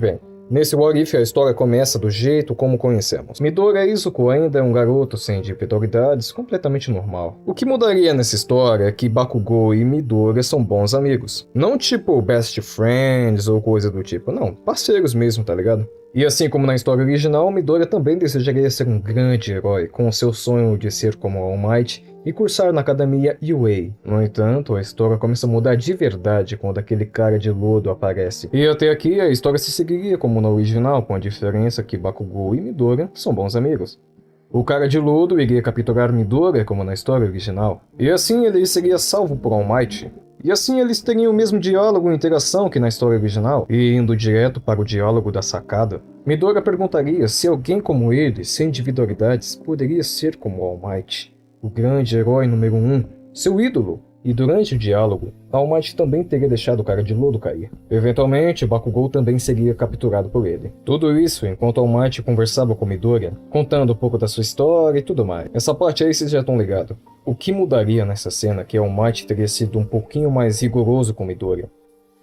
Bem, nesse What If a história começa do jeito como conhecemos. Midoriya Izuku ainda é um garoto sem individualidades, completamente normal. O que mudaria nessa história é que Bakugou e Midoriya são bons amigos. Não tipo best friends ou coisa do tipo, não, parceiros mesmo, tá ligado? E assim como na história original, Midoriya também desejaria ser um grande herói, com seu sonho de ser como All Might e cursar na academia UA. No entanto, a história começa a mudar de verdade quando aquele cara de lodo aparece. E até aqui a história se seguiria como na original, com a diferença que Bakugou e Midoriya são bons amigos. O cara de lodo iria capturar Midoriya como na história original, e assim ele seria salvo por All Might. E assim eles teriam o mesmo diálogo e interação que na história original, e indo direto para o diálogo da sacada, Midoriya perguntaria se alguém como ele, sem individualidades, poderia ser como All Might, o grande herói número 1, seu ídolo. E durante o diálogo, All Might também teria deixado o cara de lodo cair. Eventualmente, Bakugou também seria capturado por ele. Tudo isso enquanto All Might conversava com Midoriya, contando um pouco da sua história e tudo mais. Essa parte aí vocês já estão ligados. O que mudaria nessa cena é que All Might teria sido um pouquinho mais rigoroso com Midoriya,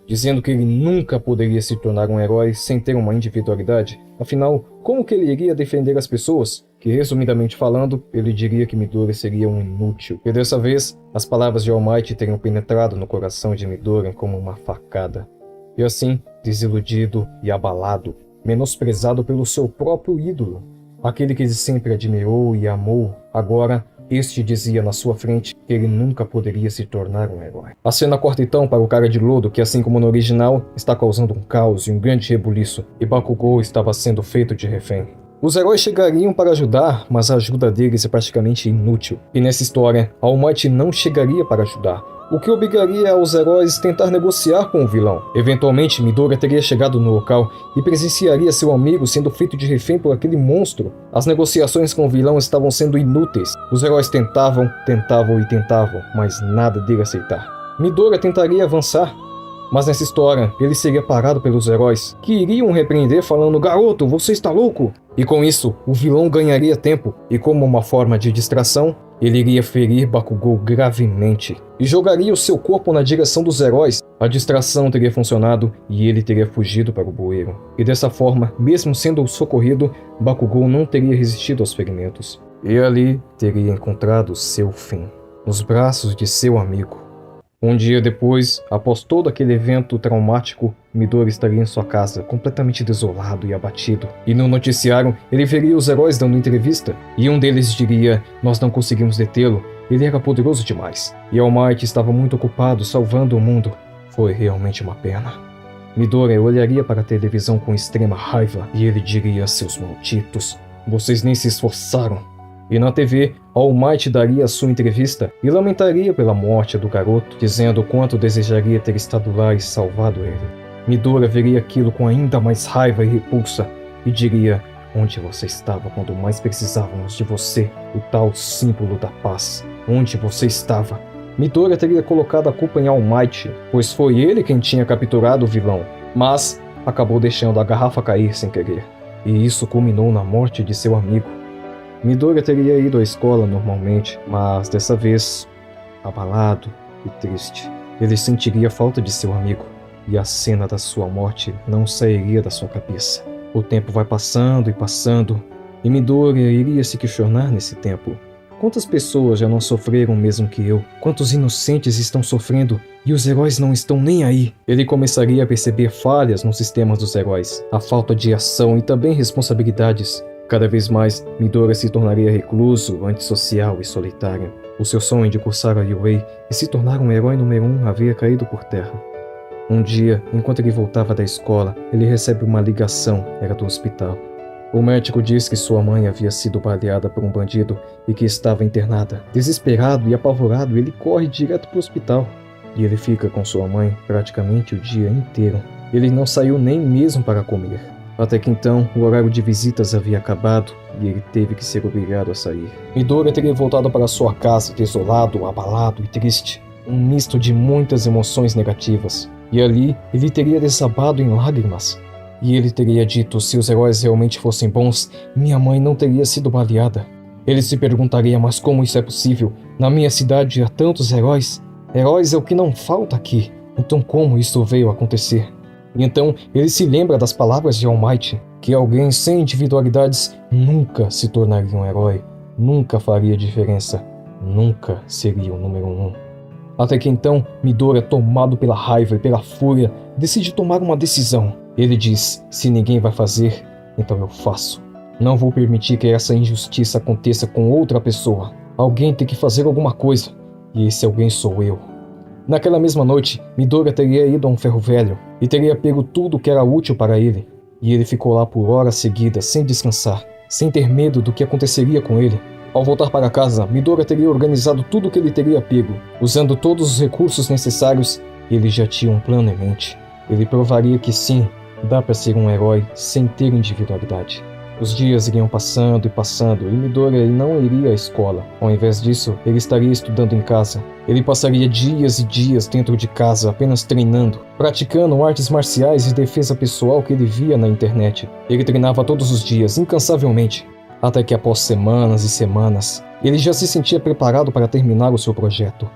dizendo que ele nunca poderia se tornar um herói sem ter uma individualidade. Afinal, como que ele iria defender as pessoas? Que, resumidamente falando, ele diria que Midoriya seria um inútil. E dessa vez, as palavras de All Might teriam penetrado no coração de Midoriya como uma facada. E assim, desiludido e abalado, menosprezado pelo seu próprio ídolo, aquele que ele sempre admirou e amou, agora este dizia na sua frente que ele nunca poderia se tornar um herói. A cena corta então para o cara de lodo que, assim como no original, está causando um caos e um grande rebuliço, e Bakugou estava sendo feito de refém. Os heróis chegariam para ajudar, mas a ajuda deles é praticamente inútil. E nessa história, All Might não chegaria para ajudar, o que obrigaria os heróis a tentar negociar com o vilão. Eventualmente, Midoriya teria chegado no local e presenciaria seu amigo sendo feito de refém por aquele monstro. As negociações com o vilão estavam sendo inúteis. Os heróis tentavam, mas nada dele aceitar. Midoriya tentaria avançar, mas nessa história, ele seria parado pelos heróis, que iriam repreender falando: "Garoto, você está louco?" E com isso, o vilão ganharia tempo, e como uma forma de distração, ele iria ferir Bakugou gravemente, e jogaria o seu corpo na direção dos heróis. A distração teria funcionado, e ele teria fugido para o bueiro. E dessa forma, mesmo sendo socorrido, Bakugou não teria resistido aos ferimentos. E ali teria encontrado seu fim, nos braços de seu amigo. Um dia depois, após todo aquele evento traumático, Midoriya estaria em sua casa, completamente desolado e abatido. E no noticiário, ele veria os heróis dando entrevista, e um deles diria: "Nós não conseguimos detê-lo, ele era poderoso demais." E All Might estava muito ocupado salvando o mundo. Foi realmente uma pena. Midoriya olharia para a televisão com extrema raiva, e ele diria: "Seus malditos, vocês nem se esforçaram." E na TV, All Might daria a sua entrevista e lamentaria pela morte do garoto, dizendo o quanto desejaria ter estado lá e salvado ele. Midoriya veria aquilo com ainda mais raiva e repulsa e diria: "Onde você estava quando mais precisávamos de você, o tal símbolo da paz? Onde você estava?" Midoriya teria colocado a culpa em All Might, pois foi ele quem tinha capturado o vilão, mas acabou deixando a garrafa cair sem querer, e isso culminou na morte de seu amigo. Midoriya teria ido à escola normalmente, mas dessa vez, abalado e triste. Ele sentiria falta de seu amigo, e a cena da sua morte não sairia da sua cabeça. O tempo vai passando e passando, e Midoriya iria se questionar nesse tempo. Quantas pessoas já não sofreram mesmo que eu? Quantos inocentes estão sofrendo e os heróis não estão nem aí? Ele começaria a perceber falhas nos sistemas dos heróis, a falta de ação e também responsabilidades. Cada vez mais, Midoriya se tornaria recluso, antissocial e solitário. O seu sonho de cursar a UA e se tornar um herói número 1 havia caído por terra. Um dia, enquanto ele voltava da escola, ele recebe uma ligação, era do hospital. O médico diz que sua mãe havia sido baleada por um bandido e que estava internada. Desesperado e apavorado, ele corre direto para o hospital. E ele fica com sua mãe praticamente o dia inteiro. Ele não saiu nem mesmo para comer. Até que então, o horário de visitas havia acabado e ele teve que ser obrigado a sair. Midoriya teria voltado para sua casa, desolado, abalado e triste. Um misto de muitas emoções negativas. E ali, ele teria desabado em lágrimas. E ele teria dito: "Se os heróis realmente fossem bons, minha mãe não teria sido baleada." Ele se perguntaria: "Mas como isso é possível? Na minha cidade há tantos heróis. Heróis é o que não falta aqui. Então como isso veio a acontecer?" E então ele se lembra das palavras de All Might, que alguém sem individualidades nunca se tornaria um herói, nunca faria diferença, nunca seria o número 1. Até que então, Midoriya, tomado pela raiva e pela fúria, decide tomar uma decisão. Ele diz: se ninguém vai fazer, então eu faço. Não vou permitir que essa injustiça aconteça com outra pessoa. Alguém tem que fazer alguma coisa, e esse alguém sou eu. Naquela mesma noite, Midoriya teria ido a um ferro velho e teria pego tudo que era útil para ele. E ele ficou lá por horas seguidas, sem descansar, sem ter medo do que aconteceria com ele. Ao voltar para casa, Midoriya teria organizado tudo o que ele teria pego. Usando todos os recursos necessários, ele já tinha um plano em mente. Ele provaria que sim, dá para ser um herói sem ter individualidade. Os dias iriam passando e passando, e Midoriya não iria à escola. Ao invés disso, ele estaria estudando em casa. Ele passaria dias e dias dentro de casa, apenas treinando, praticando artes marciais e defesa pessoal que ele via na internet. Ele treinava todos os dias, incansavelmente, até que após semanas e semanas, ele já se sentia preparado para terminar o seu projeto.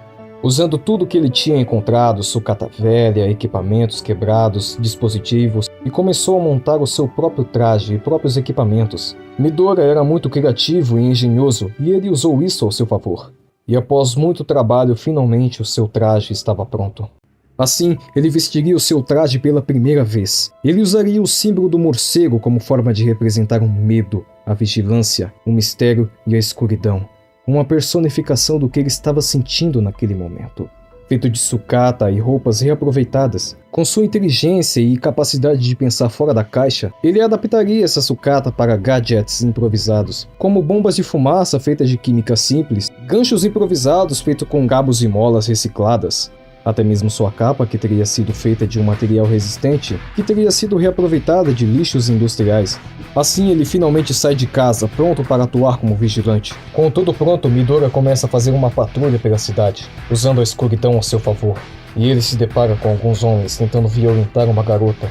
Usando tudo que ele tinha encontrado, sucata velha, equipamentos quebrados, dispositivos, e começou a montar o seu próprio traje e próprios equipamentos. Midoriya era muito criativo e engenhoso, e ele usou isso ao seu favor. E após muito trabalho, finalmente o seu traje estava pronto. Assim, ele vestiria o seu traje pela primeira vez. Ele usaria o símbolo do morcego como forma de representar o medo, a vigilância, o mistério e a escuridão. Uma personificação do que ele estava sentindo naquele momento. Feito de sucata e roupas reaproveitadas, com sua inteligência e capacidade de pensar fora da caixa, ele adaptaria essa sucata para gadgets improvisados, como bombas de fumaça feitas de química simples, ganchos improvisados feitos com gabos e molas recicladas, até mesmo sua capa, que teria sido feita de um material resistente, que teria sido reaproveitada de lixos industriais. Assim, ele finalmente sai de casa, pronto para atuar como vigilante. Com tudo pronto, Midoriya começa a fazer uma patrulha pela cidade, usando a escuridão a seu favor. E ele se depara com alguns homens tentando violentar uma garota.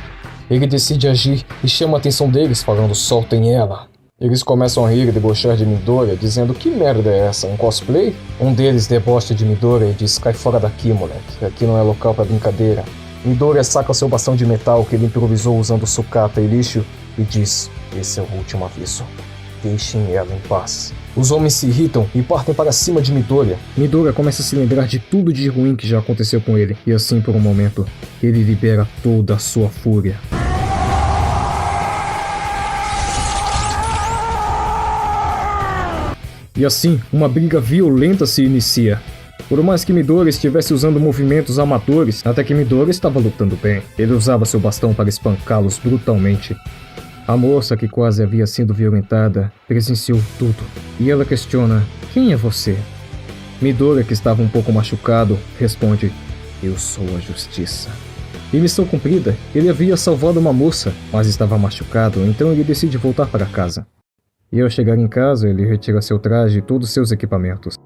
Ele decide agir e chama a atenção deles, falando: soltem ela. Eles começam a rir e debochar de Midoriya, dizendo: que merda é essa, um cosplay? Um deles debocha de Midoriya e diz: cai fora daqui, moleque, aqui não é local pra brincadeira. Midoriya saca seu bastão de metal que ele improvisou usando sucata e lixo e diz: esse é o último aviso, deixem ela em paz. Os homens se irritam e partem para cima de Midoriya. Midoriya começa a se lembrar de tudo de ruim que já aconteceu com ele, e assim por um momento, ele libera toda a sua fúria. E assim, uma briga violenta se inicia. Por mais que Midoriya estivesse usando movimentos amadores, até que Midoriya estava lutando bem. Ele usava seu bastão para espancá-los brutalmente. A moça, que quase havia sido violentada, presenciou tudo. E ela questiona: quem é você? Midoriya, que estava um pouco machucado, responde: eu sou a justiça. Em missão cumprida, ele havia salvado uma moça, mas estava machucado, então ele decide voltar para casa. E ao chegar em casa, ele retira seu traje e todos seus equipamentos.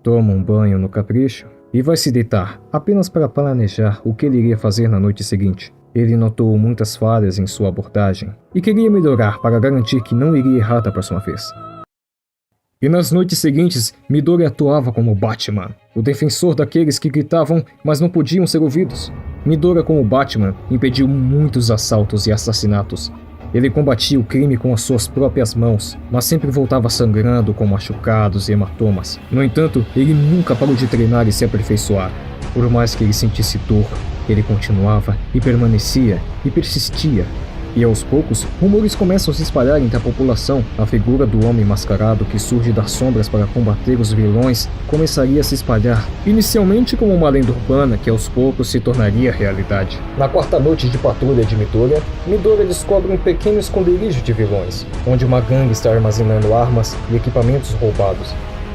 Toma um banho no capricho e vai se deitar, apenas para planejar o que ele iria fazer na noite seguinte. Ele notou muitas falhas em sua abordagem e queria melhorar para garantir que não iria errar da próxima vez. E nas noites seguintes, Midoriya atuava como Batman, o defensor daqueles que gritavam, mas não podiam ser ouvidos. Midoriya, como Batman, impediu muitos assaltos e assassinatos. Ele combatia o crime com as suas próprias mãos, mas sempre voltava sangrando com machucados e hematomas. No entanto, ele nunca parou de treinar e se aperfeiçoar. Por mais que ele sentisse dor, ele continuava e permanecia e persistia. E aos poucos, rumores começam a se espalhar entre a população. A figura do homem mascarado que surge das sombras para combater os vilões começaria a se espalhar, inicialmente como uma lenda urbana que aos poucos se tornaria realidade. Na quarta noite de patrulha de Midoriya, Midoriya descobre um pequeno esconderijo de vilões, onde uma gangue está armazenando armas e equipamentos roubados.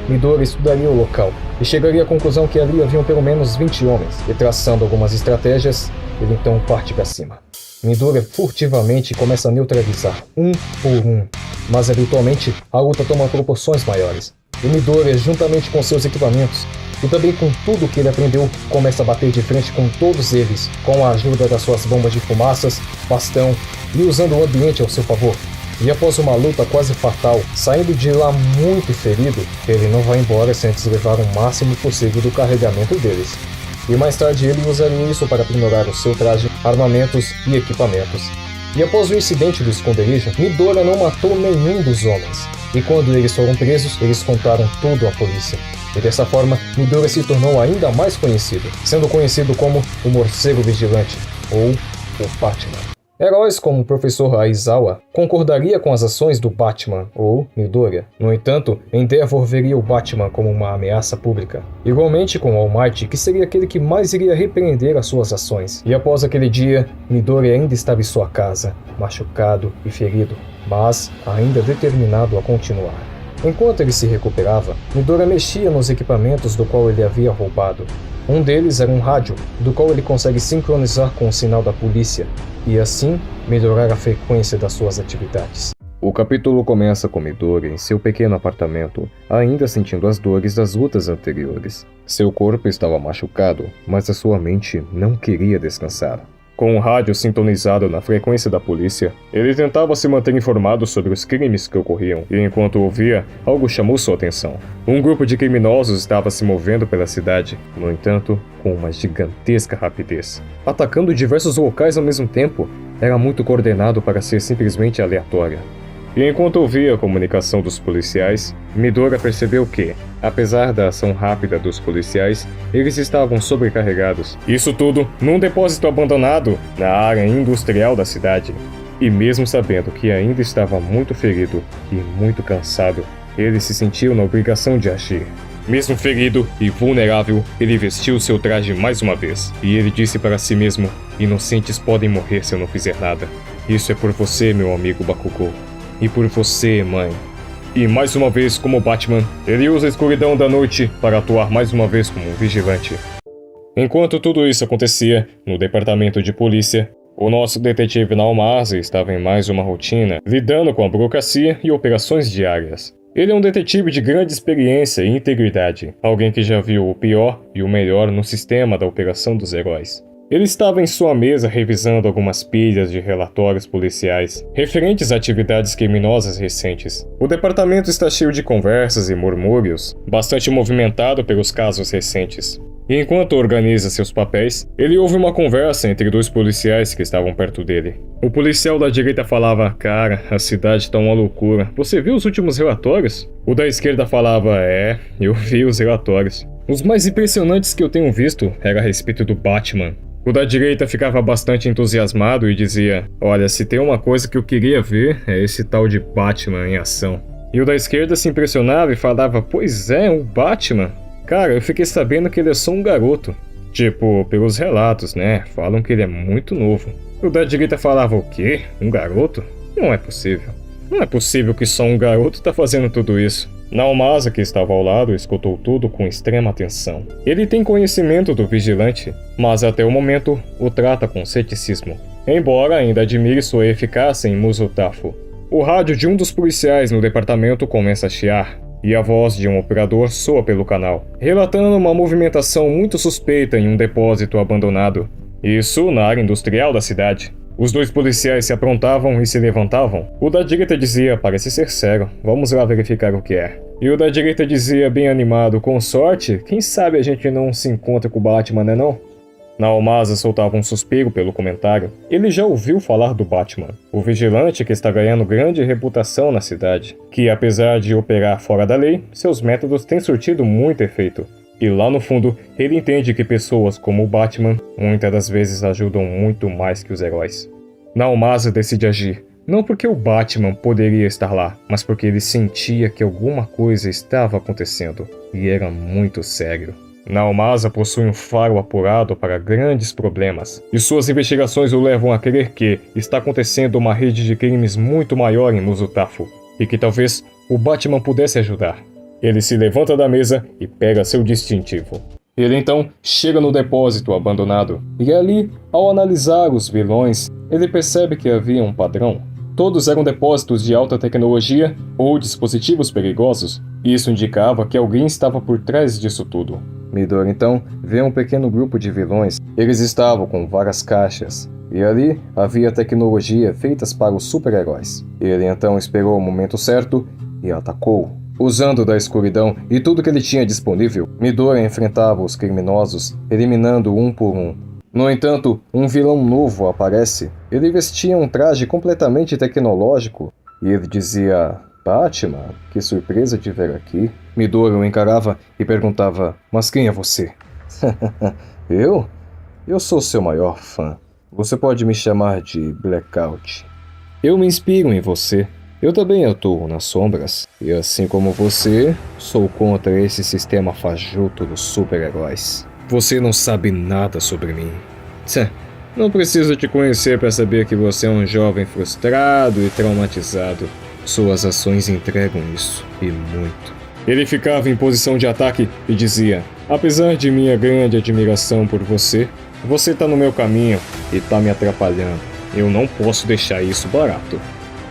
Midoriya estudaria o local e chegaria à conclusão que ali haviam pelo menos 20 homens, e traçando algumas estratégias, ele então parte para cima. Midoriya furtivamente começa a neutralizar, um por um, mas eventualmente a luta toma proporções maiores. E Midoriya, juntamente com seus equipamentos, e também com tudo que ele aprendeu, começa a bater de frente com todos eles, com a ajuda das suas bombas de fumaças, bastão e usando o ambiente ao seu favor. E após uma luta quase fatal, saindo de lá muito ferido, ele não vai embora sem antes levar o máximo possível do carregamento deles. E mais tarde ele usaria isso para aprimorar o seu traje armamentos e equipamentos. E após o incidente do esconderijo, Midora não matou nenhum dos homens. E quando eles foram presos, eles contaram tudo à polícia. E dessa forma, Midora se tornou ainda mais conhecido, sendo conhecido como o Morcego Vigilante, ou o Batman. Heróis como o professor Aizawa concordaria com as ações do Batman, ou Midoriya. No entanto, Endeavor veria o Batman como uma ameaça pública. Igualmente com All Might, que seria aquele que mais iria repreender as suas ações. E após aquele dia, Midoriya ainda estava em sua casa, machucado e ferido, mas ainda determinado a continuar. Enquanto ele se recuperava, Midoriya mexia nos equipamentos do qual ele havia roubado. Um deles era um rádio, do qual ele consegue sincronizar com o sinal da polícia, e assim melhorar a frequência das suas atividades. O capítulo começa com Midoriya em seu pequeno apartamento, ainda sentindo as dores das lutas anteriores. Seu corpo estava machucado, mas a sua mente não queria descansar. Com o rádio sintonizado na frequência da polícia, ele tentava se manter informado sobre os crimes que ocorriam, e enquanto ouvia, algo chamou sua atenção. Um grupo de criminosos estava se movendo pela cidade, no entanto, com uma gigantesca rapidez. Atacando diversos locais ao mesmo tempo, era muito coordenado para ser simplesmente aleatória. E enquanto ouvia a comunicação dos policiais, Midoriya percebeu que, apesar da ação rápida dos policiais, eles estavam sobrecarregados. Isso tudo num depósito abandonado na área industrial da cidade. E mesmo sabendo que ainda estava muito ferido e muito cansado, ele se sentiu na obrigação de agir. Mesmo ferido e vulnerável, ele vestiu seu traje mais uma vez. E ele disse para si mesmo: "Inocentes podem morrer se eu não fizer nada. Isso é por você, meu amigo Bakugou. E por você, mãe." E mais uma vez, como Batman, ele usa a escuridão da noite para atuar mais uma vez como um vigilante. Enquanto tudo isso acontecia, no departamento de polícia, o nosso detetive Naomasa estava em mais uma rotina, lidando com a burocracia e operações diárias. Ele é um detetive de grande experiência e integridade, alguém que já viu o pior e o melhor no sistema da operação dos heróis. Ele estava em sua mesa revisando algumas pilhas de relatórios policiais referentes a atividades criminosas recentes. O departamento está cheio de conversas e murmúrios, bastante movimentado pelos casos recentes. E enquanto organiza seus papéis, ele ouve uma conversa entre dois policiais que estavam perto dele. O policial da direita falava: "Cara, a cidade tá uma loucura. Você viu os últimos relatórios?" O da esquerda falava: "É, eu vi os relatórios. Os mais impressionantes que eu tenho visto era a respeito do Batman." O da direita ficava bastante entusiasmado e dizia: "Olha, se tem uma coisa que eu queria ver, é esse tal de Batman em ação." E o da esquerda se impressionava e falava: "Pois é, o Batman. Cara, eu fiquei sabendo que ele é só um garoto." Tipo, pelos relatos, né? Falam que ele é muito novo. O da direita falava: "O quê? Um garoto? Não é possível. Não é possível que só um garoto tá fazendo tudo isso." Naomasa, que estava ao lado, escutou tudo com extrema atenção. Ele tem conhecimento do vigilante, mas até o momento o trata com ceticismo, embora ainda admire sua eficácia em Muzotafu. O rádio de um dos policiais no departamento começa a chiar, e a voz de um operador soa pelo canal, relatando uma movimentação muito suspeita em um depósito abandonado. Isso na área industrial da cidade. Os dois policiais se aprontavam e se levantavam. O da direita dizia: "Parece ser sério, vamos lá verificar o que é." E o da direita dizia, bem animado: "Com sorte, quem sabe a gente não se encontra com o Batman, né não?" Naomasa soltava um suspiro pelo comentário. Ele já ouviu falar do Batman, o vigilante que está ganhando grande reputação na cidade, que apesar de operar fora da lei, seus métodos têm surtido muito efeito. E lá no fundo, ele entende que pessoas como o Batman muitas das vezes ajudam muito mais que os heróis. Naomasa decide agir, não porque o Batman poderia estar lá, mas porque ele sentia que alguma coisa estava acontecendo, e era muito sério. Naomasa possui um faro apurado para grandes problemas, e suas investigações o levam a crer que está acontecendo uma rede de crimes muito maior em Muzotafu, e que talvez o Batman pudesse ajudar. Ele se levanta da mesa e pega seu distintivo. Ele então chega no depósito abandonado, e ali, ao analisar os vilões, ele percebe que havia um padrão. Todos eram depósitos de alta tecnologia ou dispositivos perigosos, e isso indicava que alguém estava por trás disso tudo. Midoriya então vê um pequeno grupo de vilões. Eles estavam com várias caixas, e ali havia tecnologia feitas para os super-heróis. Ele então esperou o momento certo e atacou. Usando da escuridão e tudo que ele tinha disponível, Midoriya enfrentava os criminosos, eliminando um por um. No entanto, um vilão novo aparece. Ele vestia um traje completamente tecnológico e ele dizia: Batman, que surpresa te ver aqui. Midori o encarava e perguntava: Mas quem é você? Eu? Eu sou seu maior fã. Você pode me chamar de Blackout. Eu me inspiro em você. Eu também atuo nas sombras. E assim como você, sou contra esse sistema fajuto dos super-heróis. Você não sabe nada sobre mim. Tchê, não preciso te conhecer para saber que você é um jovem frustrado e traumatizado. Suas ações entregam isso, e muito. Ele ficava em posição de ataque e dizia: apesar de minha grande admiração por você, você tá no meu caminho e tá me atrapalhando. Eu não posso deixar isso barato.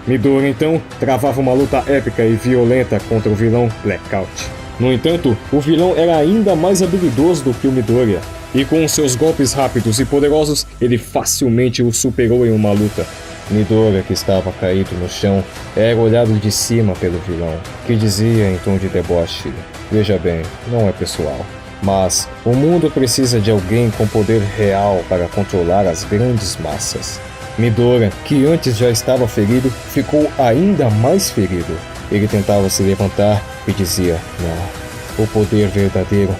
Midori então travava uma luta épica e violenta contra o vilão Blackout. No entanto, o vilão era ainda mais habilidoso do que o Midoriya, e com seus golpes rápidos e poderosos, ele facilmente o superou em uma luta. Midoriya, que estava caído no chão, era olhado de cima pelo vilão, que dizia em tom de deboche: veja bem, não é pessoal. Mas o mundo precisa de alguém com poder real para controlar as grandes massas. Midoriya, que antes já estava ferido, ficou ainda mais ferido. Ele tentava se levantar e dizia: não, o poder verdadeiro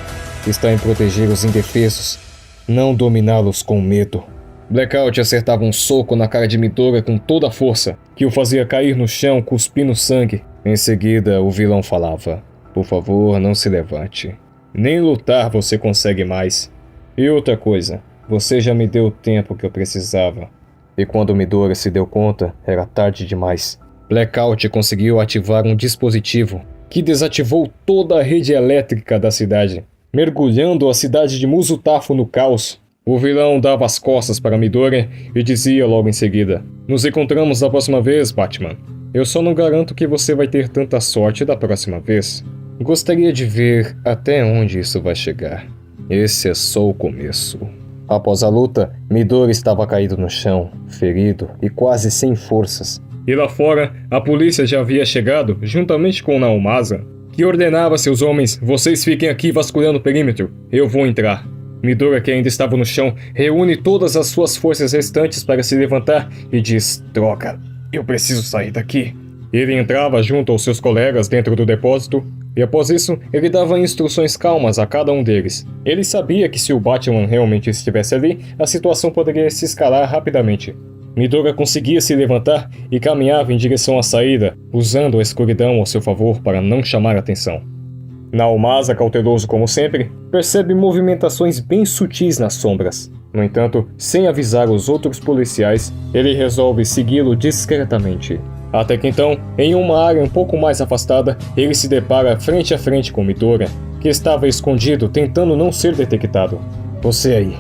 está em proteger os indefesos, não dominá-los com medo. Blackout acertava um soco na cara de Midoriya com toda a força, que o fazia cair no chão cuspindo sangue. Em seguida, o vilão falava: por favor, não se levante. Nem lutar você consegue mais. E outra coisa, você já me deu o tempo que eu precisava. E quando Midoriya se deu conta, era tarde demais. Blackout conseguiu ativar um dispositivo que desativou toda a rede elétrica da cidade, mergulhando a cidade de Muzutafo no caos. O vilão dava as costas para Midoriya e dizia logo em seguida: nos encontramos da próxima vez, Batman. Eu só não garanto que você vai ter tanta sorte da próxima vez. Gostaria de ver até onde isso vai chegar. Esse é só o começo. Após a luta, Midoriya estava caído no chão, ferido e quase sem forças. E lá fora, a polícia já havia chegado, juntamente com Naomasa, que ordenava a seus homens: vocês fiquem aqui vasculhando o perímetro, eu vou entrar. Midoriya, que ainda estava no chão, reúne todas as suas forças restantes para se levantar e diz: droga, eu preciso sair daqui. Ele entrava junto aos seus colegas dentro do depósito, e após isso, ele dava instruções calmas a cada um deles. Ele sabia que se o Batman realmente estivesse ali, a situação poderia se escalar rapidamente. Midoriya conseguia se levantar e caminhava em direção à saída, usando a escuridão ao seu favor para não chamar atenção. Naomasa, cauteloso como sempre, percebe movimentações bem sutis nas sombras. No entanto, sem avisar os outros policiais, ele resolve segui-lo discretamente. Até que então, em uma área um pouco mais afastada, ele se depara frente a frente com Midoriya, que estava escondido tentando não ser detectado. Você aí,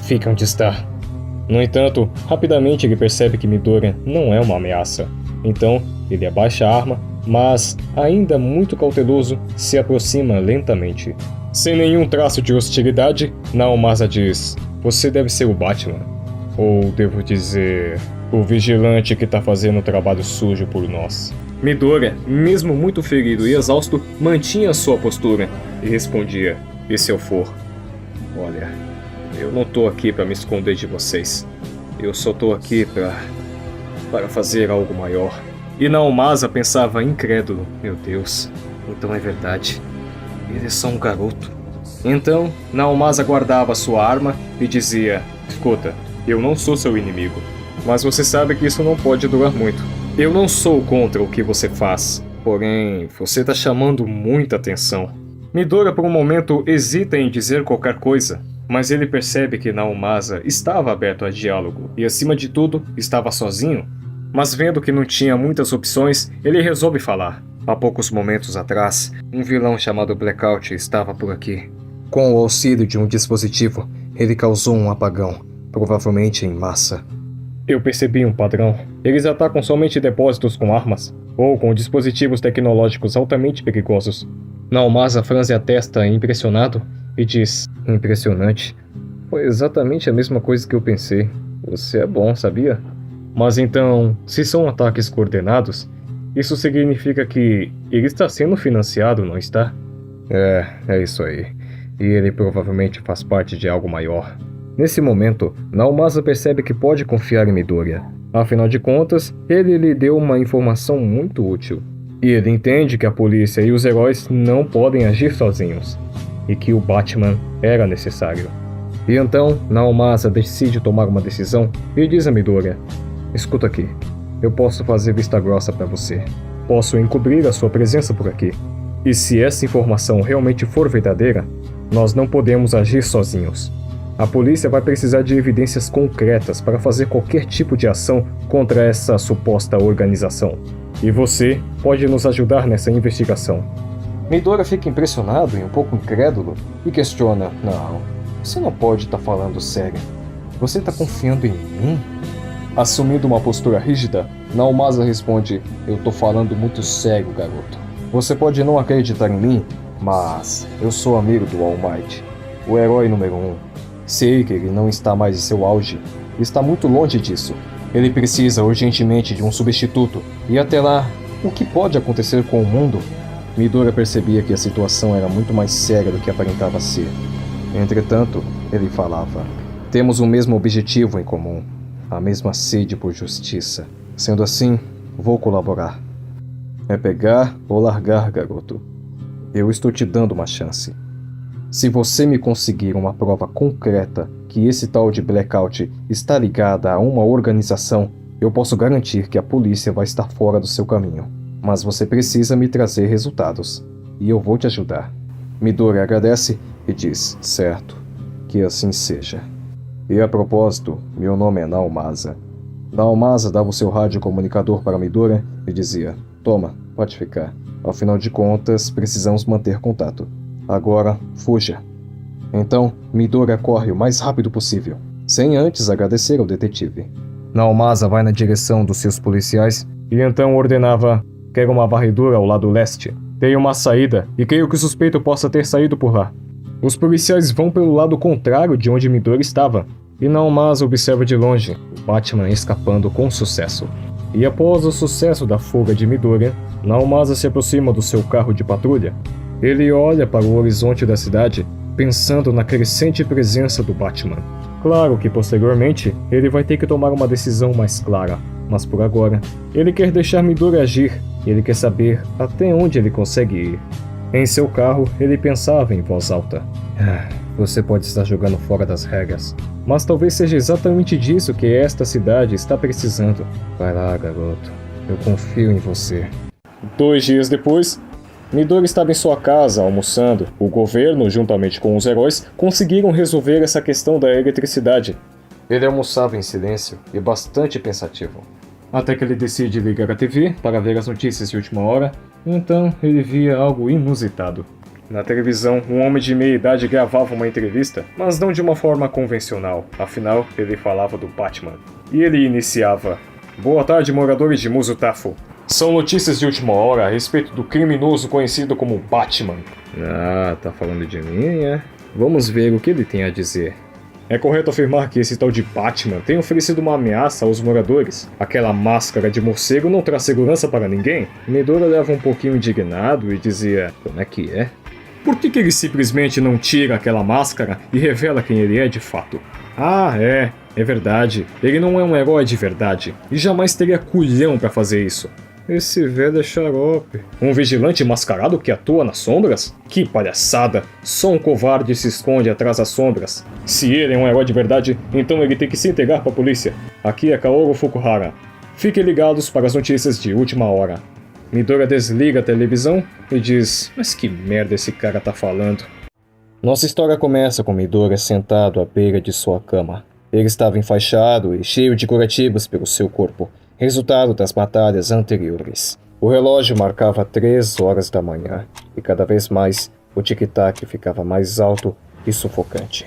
fica onde está. No entanto, rapidamente ele percebe que Midoriya não é uma ameaça. Então, ele abaixa a arma, mas, ainda muito cauteloso, se aproxima lentamente. Sem nenhum traço de hostilidade, Naomasa diz: você deve ser o Batman. Ou devo dizer, o vigilante que tá fazendo o trabalho sujo por nós. Midoriya, mesmo muito ferido e exausto, mantinha sua postura e respondia: e se eu for? Olha, eu não tô aqui pra me esconder de vocês. Eu só tô aqui para fazer algo maior. E Naomasa pensava incrédulo: meu Deus, então é verdade. Ele é só um garoto. Então, Naomasa guardava sua arma e dizia: escuta, eu não sou seu inimigo, mas você sabe que isso não pode durar muito. Eu não sou contra o que você faz, porém, você tá chamando muita atenção. Midoriya por um momento hesita em dizer qualquer coisa, mas ele percebe que Naomasa estava aberto a diálogo e, acima de tudo, estava sozinho. Mas vendo que não tinha muitas opções, ele resolve falar. Há poucos momentos atrás, um vilão chamado Blackout estava por aqui. Com o auxílio de um dispositivo, ele causou um apagão, provavelmente em massa. Eu percebi um padrão. Eles atacam somente depósitos com armas, ou com dispositivos tecnológicos altamente perigosos. Naomasa franze a testa impressionado e diz: impressionante. Foi exatamente a mesma coisa que eu pensei. Você é bom, sabia? Mas então, se são ataques coordenados, isso significa que ele está sendo financiado, não está? É isso aí. E ele provavelmente faz parte de algo maior. Nesse momento, Naomasa percebe que pode confiar em Midoriya. Afinal de contas, ele lhe deu uma informação muito útil. E ele entende que a polícia e os heróis não podem agir sozinhos, e que o Batman era necessário. E então, Naomasa decide tomar uma decisão e diz a Midoriya: escuta aqui, eu posso fazer vista grossa para você. Posso encobrir a sua presença por aqui. E se essa informação realmente for verdadeira, nós não podemos agir sozinhos. A polícia vai precisar de evidências concretas para fazer qualquer tipo de ação contra essa suposta organização. E você pode nos ajudar nessa investigação. Midoriya fica impressionado e um pouco incrédulo e questiona: não, você não pode estar falando sério. Você está confiando em mim? Assumindo uma postura rígida, Naomasa responde: eu tô falando muito sério, garoto. Você pode não acreditar em mim, mas eu sou amigo do All Might, o herói número 1. Sei que ele não está mais em seu auge, está muito longe disso. Ele precisa urgentemente de um substituto, e até lá, o que pode acontecer com o mundo? Midoriya percebia que a situação era muito mais séria do que aparentava ser. Entretanto, ele falava: temos o mesmo objetivo em comum, a mesma sede por justiça. Sendo assim, vou colaborar. É pegar ou largar, garoto. Eu estou te dando uma chance. Se você me conseguir uma prova concreta que esse tal de Blackout está ligada a uma organização, eu posso garantir que a polícia vai estar fora do seu caminho. Mas você precisa me trazer resultados, e eu vou te ajudar. Midoriya agradece e diz: certo, que assim seja. E a propósito, meu nome é Naomasa. Naomasa dava o seu rádio comunicador para Midoriya e dizia: toma, pode ficar. Afinal de contas, precisamos manter contato. Agora, fuja. Então, Midoriya corre o mais rápido possível, sem antes agradecer ao detetive. Naomasa vai na direção dos seus policiais e então ordenava: quero uma varredura ao lado leste. Tem uma saída e creio que o suspeito possa ter saído por lá. Os policiais vão pelo lado contrário de onde Midoriya estava, e Naomasa observa de longe o Batman escapando com sucesso. E após o sucesso da fuga de Midoriya, Naomasa se aproxima do seu carro de patrulha. Ele olha para o horizonte da cidade, pensando na crescente presença do Batman. Claro que posteriormente ele vai ter que tomar uma decisão mais clara, mas por agora ele quer deixar Midoriya agir, e ele quer saber até onde ele consegue ir. Em seu carro, ele pensava em voz alta: você pode estar jogando fora das regras, mas talvez seja exatamente disso que esta cidade está precisando. Vai lá, garoto. Eu confio em você. 2 dias depois, Midoriya estava em sua casa almoçando. O governo, juntamente com os heróis, conseguiram resolver essa questão da eletricidade. Ele almoçava em silêncio e bastante pensativo. Até que ele decide ligar a TV para ver as notícias de última hora. Então ele via algo inusitado. Na televisão, um homem de meia idade gravava uma entrevista, mas não de uma forma convencional. Afinal, ele falava do Batman. E ele iniciava: boa tarde, moradores de Muzutafo. São notícias de última hora a respeito do criminoso conhecido como Batman. Ah, tá falando de mim, é? Vamos ver o que ele tem a dizer. É correto afirmar que esse tal de Batman tem oferecido uma ameaça aos moradores. Aquela máscara de morcego não traz segurança para ninguém? Midoriya leva um pouquinho indignado e dizia: como é que é? Por que ele simplesmente não tira aquela máscara e revela quem ele é de fato? Ah, é verdade. Ele não é um herói de verdade e jamais teria culhão para fazer isso. Esse velho é xarope. Um vigilante mascarado que atua nas sombras? Que palhaçada! Só um covarde se esconde atrás das sombras. Se ele é um herói de verdade, então ele tem que se entregar para a polícia. Aqui é Kaoru Fukuhara. Fiquem ligados para as notícias de última hora. Midoriya desliga a televisão e diz: mas que merda esse cara tá falando? Nossa história começa com Midoriya sentado à beira de sua cama. Ele estava enfaixado e cheio de curativos pelo seu corpo, resultado das batalhas anteriores. O relógio marcava 3 horas da manhã, e cada vez mais o tic-tac ficava mais alto e sufocante.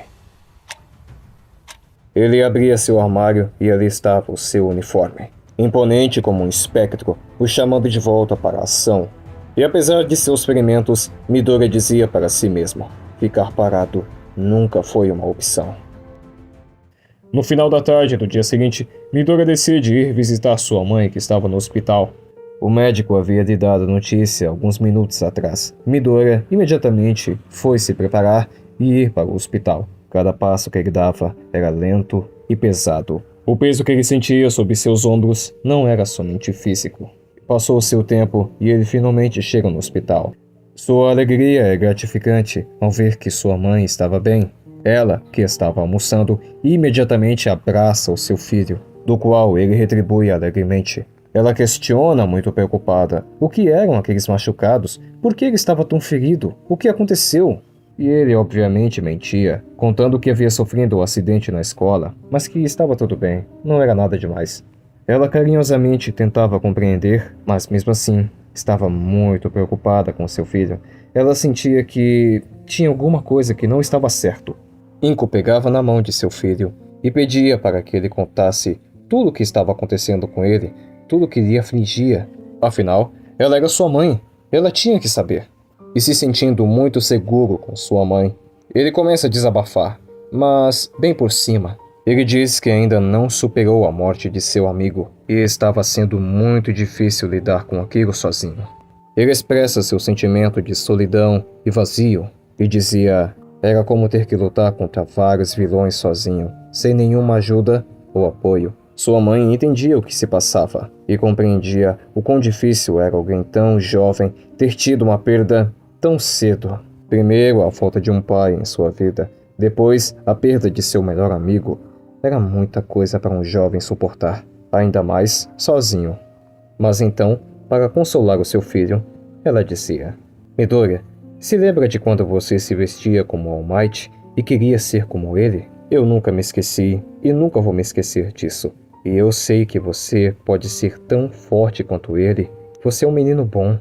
Ele abria seu armário e ali estava o seu uniforme, imponente como um espectro, o chamando de volta para a ação. E apesar de seus ferimentos, Midoriya dizia para si mesmo: ficar parado nunca foi uma opção. No final da tarde do dia seguinte, Midoriya decide ir visitar sua mãe, que estava no hospital. O médico havia lhe dado notícia alguns minutos atrás. Midoriya imediatamente foi se preparar e ir para o hospital. Cada passo que ele dava era lento e pesado. O peso que ele sentia sob seus ombros não era somente físico. Passou seu tempo e ele finalmente chega no hospital. Sua alegria é gratificante ao ver que sua mãe estava bem. Ela, que estava almoçando, imediatamente abraça o seu filho, do qual ele retribui alegremente. Ela questiona, muito preocupada, o que eram aqueles machucados, por que ele estava tão ferido, o que aconteceu? E ele obviamente mentia, contando que havia sofrido um acidente na escola, mas que estava tudo bem, não era nada demais. Ela carinhosamente tentava compreender, mas mesmo assim, estava muito preocupada com seu filho. Ela sentia que tinha alguma coisa que não estava certo. Inco pegava na mão de seu filho e pedia para que ele contasse tudo o que estava acontecendo com ele, tudo o que lhe afligia. Afinal, ela era sua mãe, ela tinha que saber. E se sentindo muito seguro com sua mãe, ele começa a desabafar, mas bem por cima. Ele diz que ainda não superou a morte de seu amigo e estava sendo muito difícil lidar com aquilo sozinho. Ele expressa seu sentimento de solidão e vazio e dizia: era como ter que lutar contra vários vilões sozinho, sem nenhuma ajuda ou apoio. Sua mãe entendia o que se passava e compreendia o quão difícil era alguém tão jovem ter tido uma perda tão cedo. Primeiro, a falta de um pai em sua vida, depois, a perda de seu melhor amigo. Era muita coisa para um jovem suportar, ainda mais sozinho. Mas então, para consolar o seu filho, ela dizia: Midoriya, se lembra de quando você se vestia como All Might e queria ser como ele? Eu nunca me esqueci e nunca vou me esquecer disso. E eu sei que você pode ser tão forte quanto ele. Você é um menino bom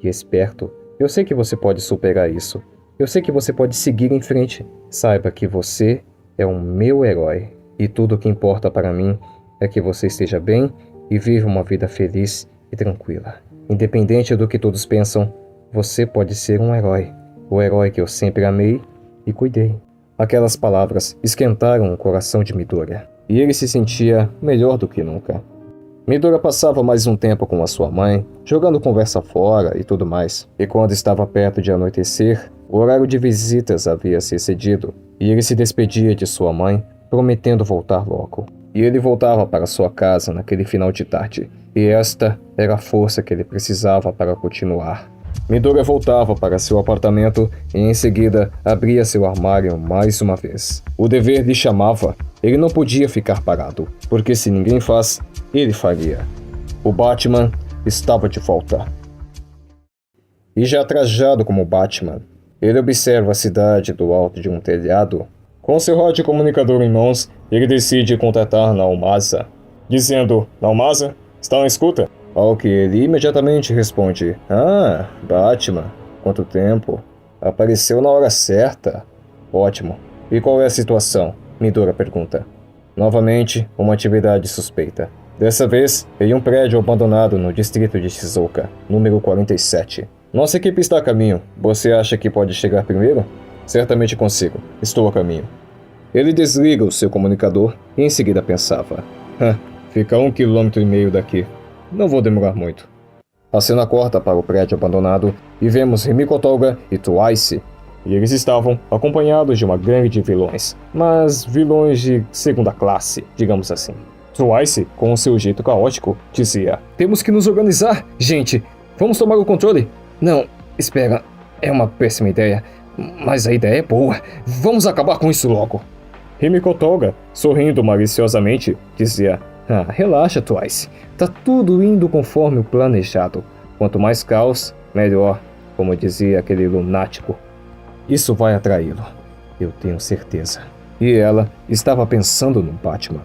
e esperto. Eu sei que você pode superar isso. Eu sei que você pode seguir em frente. Saiba que você é o meu herói. E tudo o que importa para mim é que você esteja bem e viva uma vida feliz e tranquila. Independente do que todos pensam, você pode ser um herói. O herói que eu sempre amei e cuidei. Aquelas palavras esquentaram o coração de Midoriya. E ele se sentia melhor do que nunca. Midoriya passava mais um tempo com a sua mãe, jogando conversa fora e tudo mais. E quando estava perto de anoitecer, o horário de visitas havia se excedido. E ele se despedia de sua mãe, prometendo voltar logo. E ele voltava para sua casa naquele final de tarde. E esta era a força que ele precisava para continuar. Midoriya voltava para seu apartamento e em seguida abria seu armário mais uma vez. O dever lhe chamava. Ele não podia ficar parado, porque se ninguém faz, ele faria. O Batman estava de volta. E já trajado como Batman, ele observa a cidade do alto de um telhado. Com seu rádio comunicador em mãos, ele decide contatar Naomasa, dizendo: Naomasa, está na escuta? Ao que ele imediatamente responde: Ah, Batman, quanto tempo? Apareceu na hora certa. Ótimo. E qual é a situação? Midoriya pergunta. Novamente, uma atividade suspeita. Dessa vez, em um prédio abandonado no distrito de Shizuoka, número 47. Nossa equipe está a caminho. Você acha que pode chegar primeiro? Certamente consigo. Estou a caminho. Ele desliga o seu comunicador e em seguida pensava: fica 1,5 km daqui. Não vou demorar muito. A cena corta para o prédio abandonado e vemos Himiko Toga e Twice. E eles estavam acompanhados de uma gangue de vilões, mas vilões de segunda classe, digamos assim. Twice, com o seu jeito caótico, dizia: Temos que nos organizar, gente! Vamos tomar o controle! Não, espera, é uma péssima ideia, mas a ideia é boa. Vamos acabar com isso logo. Himiko Toga, sorrindo maliciosamente, dizia: relaxa, Twice. Tá tudo indo conforme o planejado. Quanto mais caos, melhor, como dizia aquele lunático. Isso vai atraí-lo, eu tenho certeza. E ela estava pensando no Batman.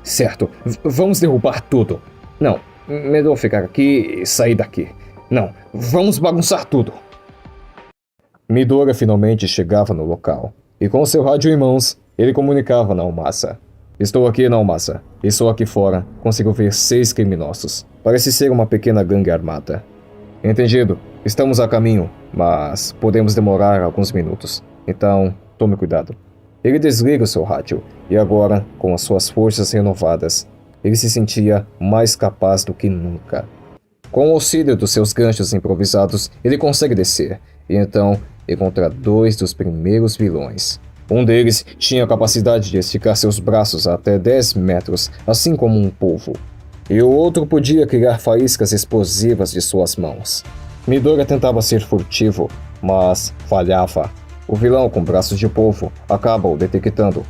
Certo. Vamos derrubar tudo. Não, melhor ficar aqui e sair daqui. Não, vamos bagunçar tudo. Midoriya finalmente chegava no local. E com seu rádio em mãos, ele comunicava a Naomasa. Estou aqui, Naomasa. E só aqui fora consigo ver 6 criminosos. Parece ser uma pequena gangue armada. Entendido. Estamos a caminho, mas podemos demorar alguns minutos. Então, tome cuidado. Ele desliga o seu rádio, e agora, com as suas forças renovadas, ele se sentia mais capaz do que nunca. Com o auxílio dos seus ganchos improvisados, ele consegue descer, e então encontra 2 dos primeiros vilões. Um deles tinha a capacidade de esticar seus braços até 10 metros, assim como um polvo. E o outro podia criar faíscas explosivas de suas mãos. Midoriya tentava ser furtivo, mas falhava. O vilão com braços de polvo acaba o detectando.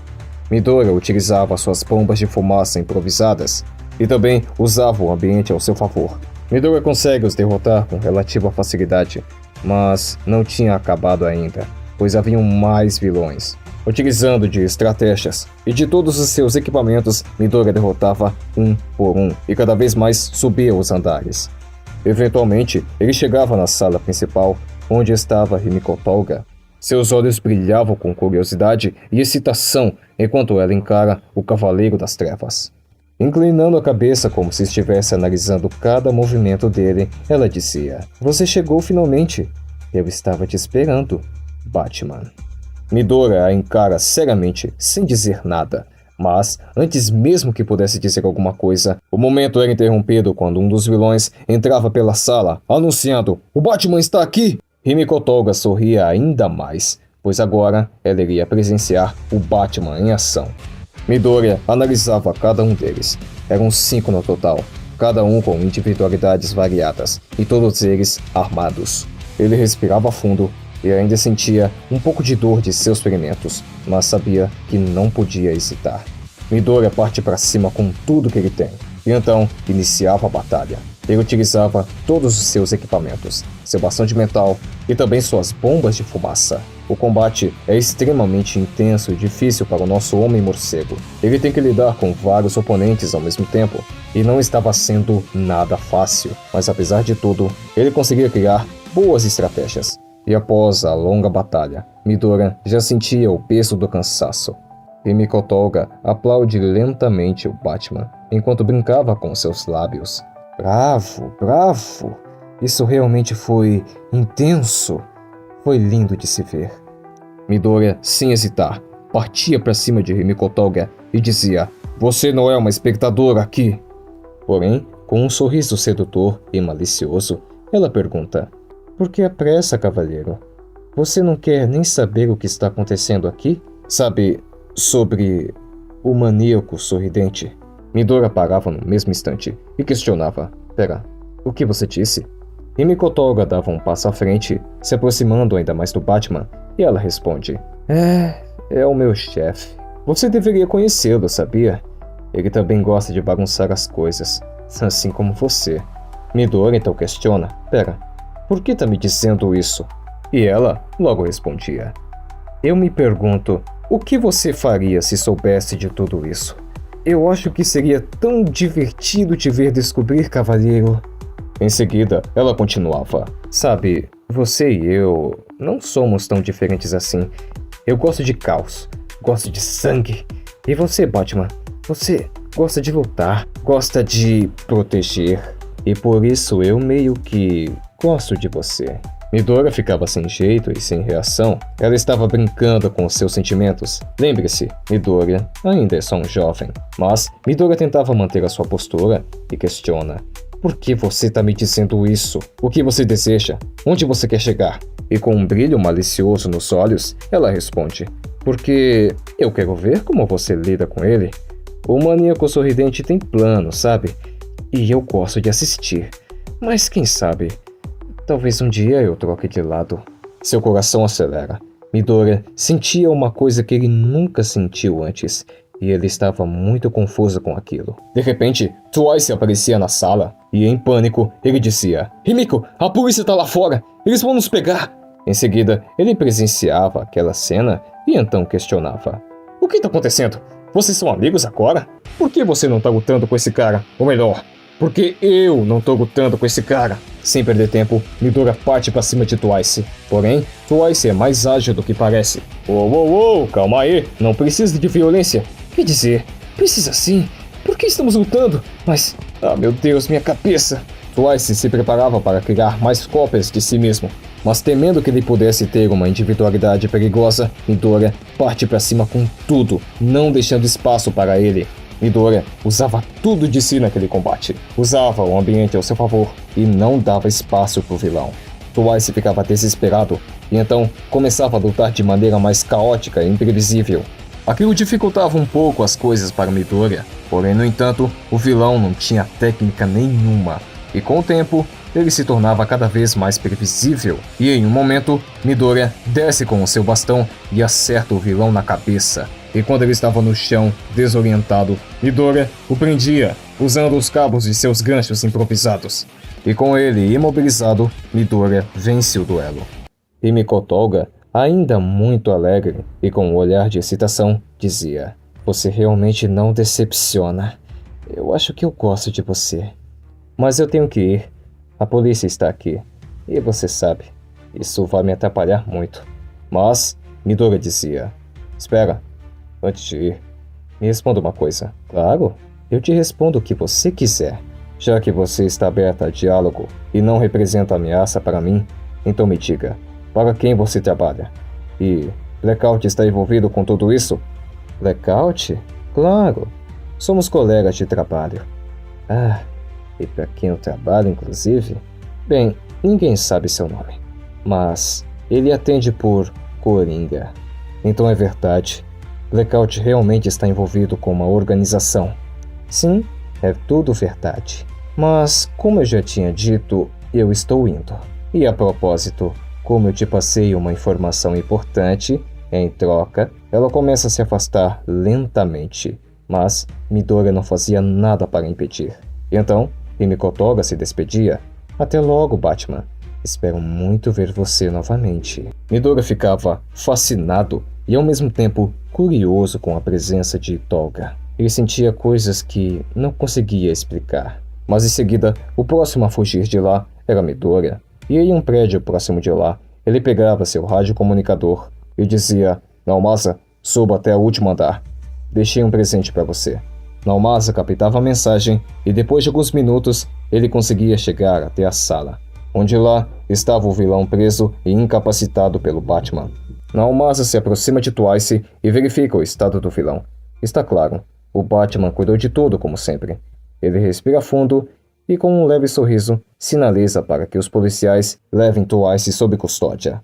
Midoriya utilizava suas bombas de fumaça improvisadas e também usava o ambiente ao seu favor. Midoriya consegue os derrotar com relativa facilidade, mas não tinha acabado ainda, pois haviam mais vilões. Utilizando de estratégias e de todos os seus equipamentos, Midoriya derrotava um por um e cada vez mais subia os andares. Eventualmente, ele chegava na sala principal, onde estava Himiko Tolga. Seus olhos brilhavam com curiosidade e excitação enquanto ela encara o Cavaleiro das Trevas. Inclinando a cabeça como se estivesse analisando cada movimento dele, ela dizia: "Você chegou finalmente. Eu estava te esperando, Batman." Midoriya a encara seriamente, sem dizer nada. Mas, antes mesmo que pudesse dizer alguma coisa, o momento era interrompido quando um dos vilões entrava pela sala, anunciando: "O Batman está aqui!" Himiko Tolga sorria ainda mais, pois agora ela iria presenciar o Batman em ação. Midoriya analisava cada um deles. Eram 5 no total, cada um com individualidades variadas, e todos eles armados. Ele respirava fundo e ainda sentia um pouco de dor de seus ferimentos, mas sabia que não podia hesitar. Midoriya parte para cima com tudo que ele tem, e então iniciava a batalha. Ele utilizava todos os seus equipamentos, seu bastão de metal e também suas bombas de fumaça. O combate é extremamente intenso e difícil para o nosso Homem-Morcego. Ele tem que lidar com vários oponentes ao mesmo tempo, e não estava sendo nada fácil, mas apesar de tudo, ele conseguia criar boas estratégias. E após a longa batalha, Midoriya já sentia o peso do cansaço. Himiko Tolga aplaude lentamente o Batman, enquanto brincava com seus lábios. "Bravo, bravo! Isso realmente foi intenso. Foi lindo de se ver." Midoriya, sem hesitar, partia para cima de Himiko Tolga e dizia: "Você não é uma espectadora aqui." Porém, com um sorriso sedutor e malicioso, ela pergunta: "Por que a pressa, cavaleiro? Você não quer nem saber o que está acontecendo aqui? Sabe sobre o maníaco sorridente?" Midoriya parava no mesmo instante e questionava: "Pera, o que você disse?" Himiko Tolga dava um passo à frente, se aproximando ainda mais do Batman, e ela responde: É o meu chefe. Você deveria conhecê-lo, sabia? Ele também gosta de bagunçar as coisas, assim como você." Midoriya então questiona: "Pera, por que tá me dizendo isso?" E ela logo respondia: "Eu me pergunto, o que você faria se soubesse de tudo isso? Eu acho que seria tão divertido te ver descobrir, cavaleiro." Em seguida, ela continuava: "Sabe, você e eu não somos tão diferentes assim. Eu gosto de caos, gosto de sangue. E você, Batman, você gosta de lutar, gosta de proteger. E por isso eu meio que gosto de você." Midoriya ficava sem jeito e sem reação. Ela estava brincando com seus sentimentos. Lembre-se, Midoriya ainda é só um jovem. Mas Midoriya tentava manter a sua postura e questiona: "Por que você está me dizendo isso? O que você deseja? Onde você quer chegar?" E com um brilho malicioso nos olhos, ela responde: "Porque eu quero ver como você lida com ele. O maníaco sorridente tem plano, sabe? E eu gosto de assistir. Mas quem sabe, talvez um dia eu troque de lado." Seu coração acelera. Midoriya sentia uma coisa que ele nunca sentiu antes, e ele estava muito confuso com aquilo. De repente, Twice aparecia na sala, e em pânico, ele dizia: "Himiko, a polícia está lá fora! Eles vão nos pegar!" Em seguida, ele presenciava aquela cena e então questionava: "O que está acontecendo? Vocês são amigos agora? Por que você não está lutando com esse cara? Ou melhor, por que eu não estou lutando com esse cara?" Sem perder tempo, Midoriya parte para cima de Twice. Porém, Twice é mais ágil do que parece. Uou, calma aí, não precisa de violência." "Quer dizer, precisa sim. Por que estamos lutando? Mas, meu Deus, minha cabeça." Twice se preparava para criar mais cópias de si mesmo, mas temendo que ele pudesse ter uma individualidade perigosa, Midoriya parte para cima com tudo, não deixando espaço para ele. Midoriya usava tudo de si naquele combate. Usava o ambiente ao seu favor e não dava espaço para o vilão. Twice ficava desesperado e então começava a lutar de maneira mais caótica e imprevisível. Aquilo dificultava um pouco as coisas para Midoriya, porém, no entanto, o vilão não tinha técnica nenhuma, e com o tempo, ele se tornava cada vez mais previsível. E em um momento, Midoriya desce com o seu bastão e acerta o vilão na cabeça. E quando ele estava no chão, desorientado, Midoriya o prendia, usando os cabos de seus ganchos improvisados. E com ele imobilizado, Midoriya vence o duelo. E Himiko Toga, ainda muito alegre e com um olhar de excitação, dizia: "Você realmente não decepciona. Eu acho que eu gosto de você. Mas eu tenho que ir. A polícia está aqui. E você sabe, isso vai me atrapalhar muito." Mas Midoriya dizia: "Espera, antes de ir, me responda uma coisa." "Claro, eu te respondo o que você quiser. Já que você está aberta a diálogo e não representa ameaça para mim, então me diga, para quem você trabalha? E Blackout está envolvido com tudo isso?" "Blackout? Claro, somos colegas de trabalho." "Ah, e para quem eu trabalho, inclusive? Bem, ninguém sabe seu nome, mas ele atende por Coringa. Então é verdade, Blackout realmente está envolvido com uma organização." "Sim, é tudo verdade. Mas, como eu já tinha dito, eu estou indo. E a propósito, como eu te passei uma informação importante, em troca, ela começa a se afastar lentamente, mas Midoriya não fazia nada para impedir. Então, Himiko Toga se despedia. "Até logo, Batman. Espero muito ver você novamente." Midoriya ficava fascinado e ao mesmo tempo curioso com a presença de Toga. Ele sentia coisas que não conseguia explicar. Mas em seguida, o próximo a fugir de lá era Midoriya. E em um prédio próximo de lá, ele pegava seu radiocomunicador e dizia: "Naomasa, suba até o último andar. Deixei um presente para você." Naomasa captava a mensagem e depois de alguns minutos, ele conseguia chegar até a sala, onde lá estava o vilão preso e incapacitado pelo Batman. Naomasa se aproxima de Twice e verifica o estado do vilão. Está claro, o Batman cuidou de tudo como sempre. Ele respira fundo e com um leve sorriso sinaliza para que os policiais levem Twice sob custódia.